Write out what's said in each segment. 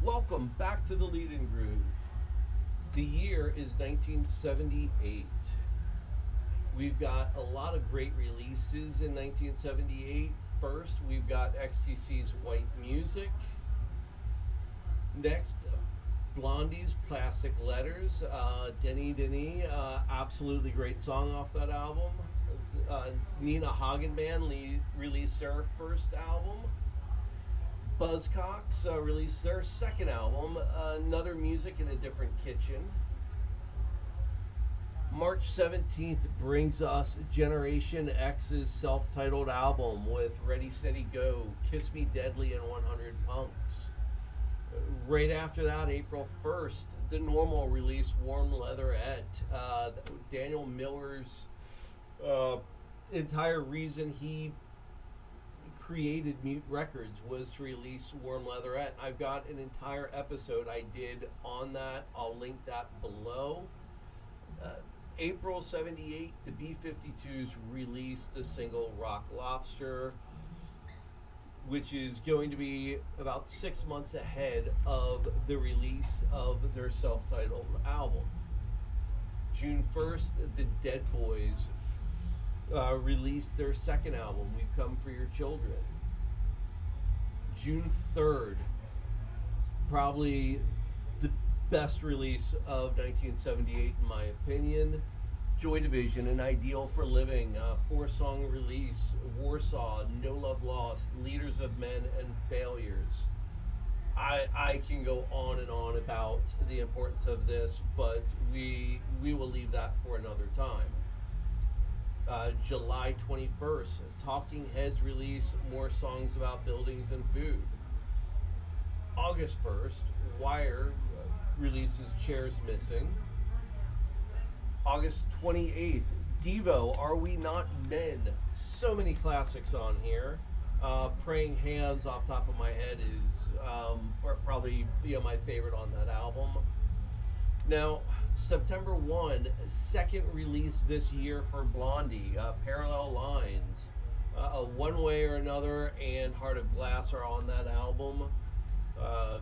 Welcome back to the Lead and Groove. The year is 1978. We've got a lot of great releases in 1978. First, we've got XTC's White Music. Next, Blondie's Plastic Letters. Denny Denny, absolutely great song off that album. Nina Hagen Band released their first album. Buzzcocks released their second album, Another Music in a Different Kitchen. March 17th brings us Generation X's self-titled album with Ready, Steady, Go, Kiss Me Deadly, and 100 Punks. Right after that, April 1st, The Normal released Warm Leatherette. Daniel Miller's entire reason he created Mute Records was to release Warm Leatherette. I've got an entire episode I did on that. I'll link that below. April 78, the B-52s released the single Rock Lobster, which is going to be about 6 months ahead of the release of their self-titled album. June 1st, the Dead Boys released their second album, We've Come for Your Children. June 3rd, probably the best release of 1978 in my opinion, Joy Division, An Ideal for Living, 4-song release, Warsaw, No Love Lost, Leaders of Men, and Failures. I can go on and on about the importance of this, but we will leave that for another time. July 21st, Talking Heads release more songs about buildings and food. August 1st, Wire releases Chairs Missing. August 28th, Devo, Are We Not Men? So many classics on here. Praying Hands, off top of my head, is probably my favorite on that album. Now, September 1, second release this year for Blondie, Parallel Lines. One Way or Another and Heart of Glass are on that album. A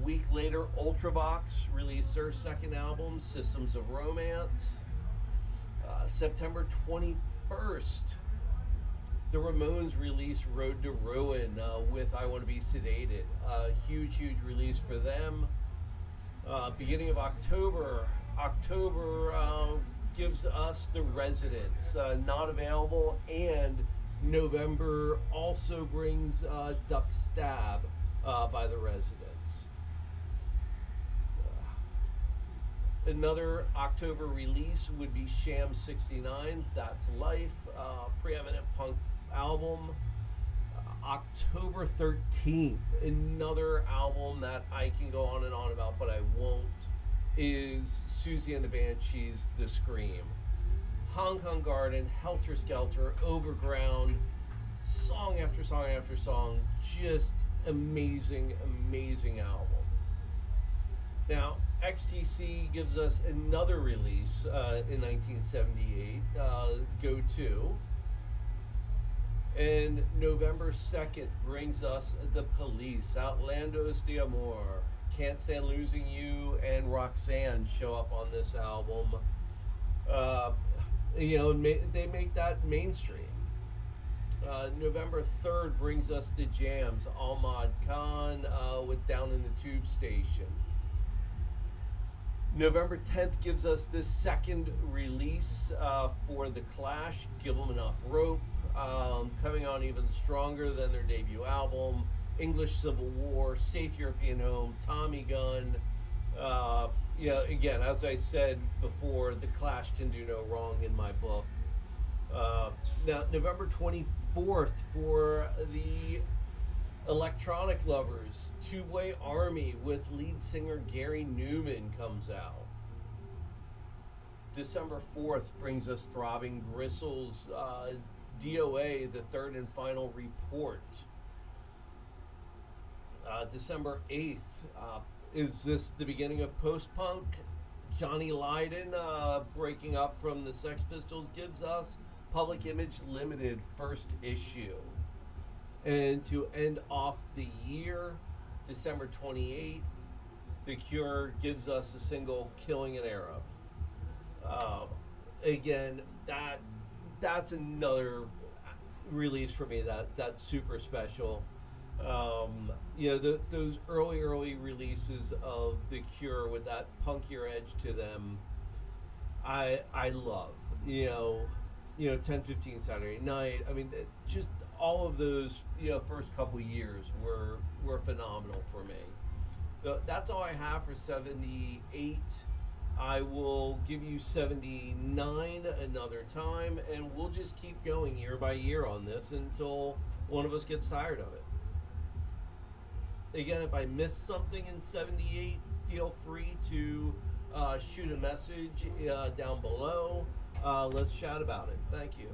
week later, Ultravox released their second album, Systems of Romance. September 21st, the Ramones released Road to Ruin with I Want to Be Sedated. Huge release for them. Beginning of October gives us The Residents, not available, and November also brings Duck Stab by The Residents. Another October release would be Sham 69's That's Life, preeminent punk album. October 13th, another album that I can go on and on about, but I won't, is Susie and the Banshees, The Scream. Hong Kong Garden, Helter Skelter, Overground, song after song after song, just amazing album. Now, XTC gives us another release in 1978, Go To. And November 2nd brings us The Police, Outlandos de Amor, Can't Stand Losing You, and Roxanne show up on this album. They make that mainstream. November 3rd brings us The Jams, Ahmad Khan with Down in the Tube Station. November 10th gives us the second release for The Clash, Give 'Em Enough Rope. Coming on even stronger than their debut album, English Civil War, Safe European Home, Tommy Gun. Again, as I said before, The Clash can do no wrong in my book. Now, November 24th for the electronic lovers, Two-Way Army with lead singer Gary Newman comes out. December 4th brings us Throbbing Gristles, DOA, the third and final report. December 8th, is this the beginning of post-punk? Johnny Lydon, breaking up from the Sex Pistols, gives us Public Image Limited first issue. And to end off the year, December 28th, The Cure gives us a single, Killing an Arab. Um, Again, that's another release for me that's super special. Those early releases of The Cure with that punkier edge to them, I love. 10:15 Saturday Night. I mean, just all of those first couple years were phenomenal for me. So that's all I have for 78. I will give you 79 another time, and we'll just keep going year by year on this until one of us gets tired of it. Again, if I missed something in 78, feel free to shoot a message down below. Let's chat about it. Thank you.